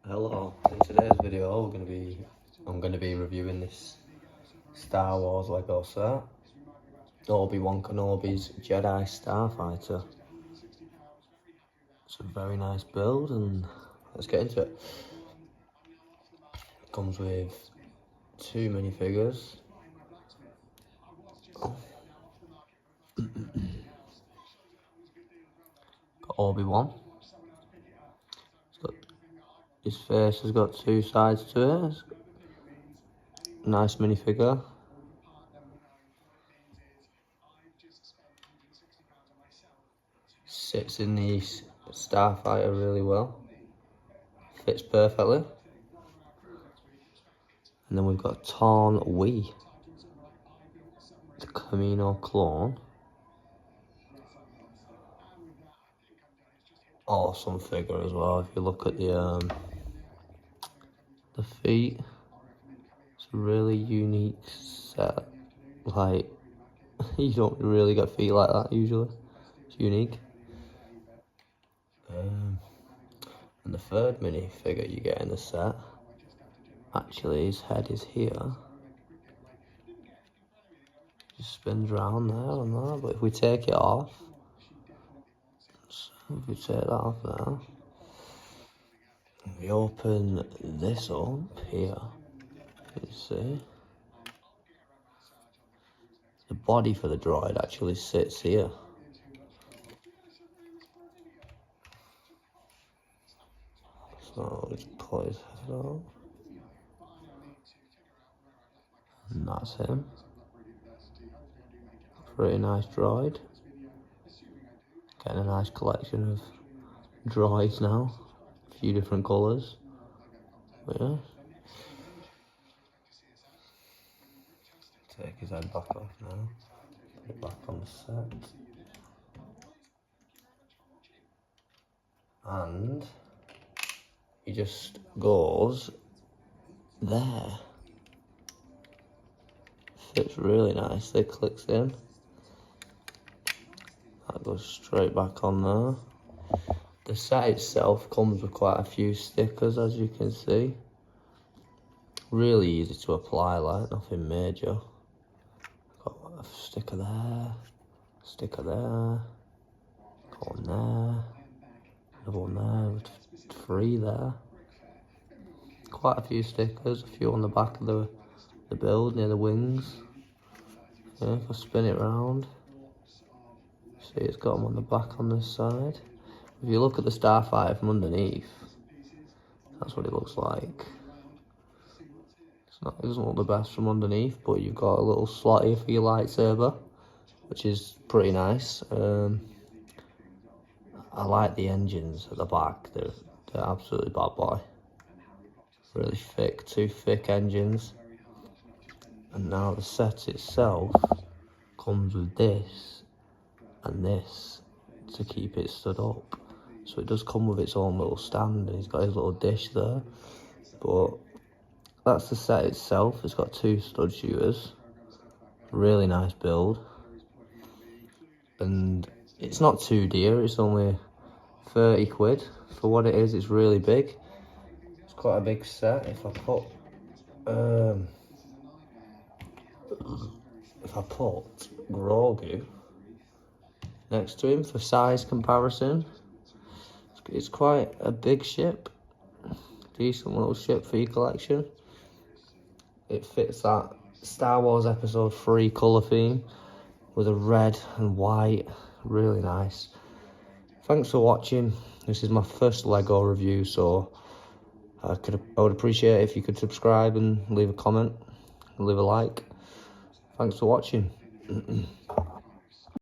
Hello, in today's video I'm gonna be reviewing this Star Wars Lego set, Obi-Wan Kenobi's Jedi Starfighter. It's a very nice build and let's get into it. Comes with 2 minifigures. Got Obi-Wan. His face has got 2 sides to it. Nice minifigure. Sits in the Starfighter really well. Fits perfectly. And then we've got Torn Wii, the Camino clone. Awesome figure as well. If you look at the feet, it's a really unique set. Like, you don't really get feet like that usually. It's unique. And the third minifigure you get in the set, actually his head is here. Just spins around there and that. But if we take it off, so if we take that off now, we open this up here, you see. The body for the droid actually sits here. So just pull his head out. And that's him. Pretty nice droid. Getting a nice collection of droids now. A few different colours. But yeah. Take his head back off now. Put it back on the set. And he just goes there. Fits really nicely, clicks in. That goes straight back on there. The set itself comes with quite a few stickers, as you can see. Really easy to apply, like nothing major. Got a sticker there, got one there, another one there, with 3 there. Quite a few stickers, a few on the back of the build near the wings. Yeah, if I spin it round, see it's got them on the back on this side. If you look at the Starfighter from underneath, that's what it looks like. It doesn't look the best from underneath, but you've got a little slot here for your lightsaber, which is pretty nice. I like the engines at the back, they're absolutely bad boy. Really thick, 2 thick engines. And now the set itself comes with this and this to keep it stood up. So it does come with its own little stand, and he's got his little dish there. But that's the set itself. It's got 2 stud shooters. Really nice build. And it's not too dear, it's only 30 quid. For what it is, it's really big. It's quite a big set. If I put Grogu next to him for size comparison, it's quite a big ship. Decent little ship for your collection. It fits that Star Wars Episode 3 colour theme with a red and white. Really nice. Thanks for watching. This is my first Lego review, so I would appreciate it if you could subscribe and leave a comment, and leave a like. Thanks for watching.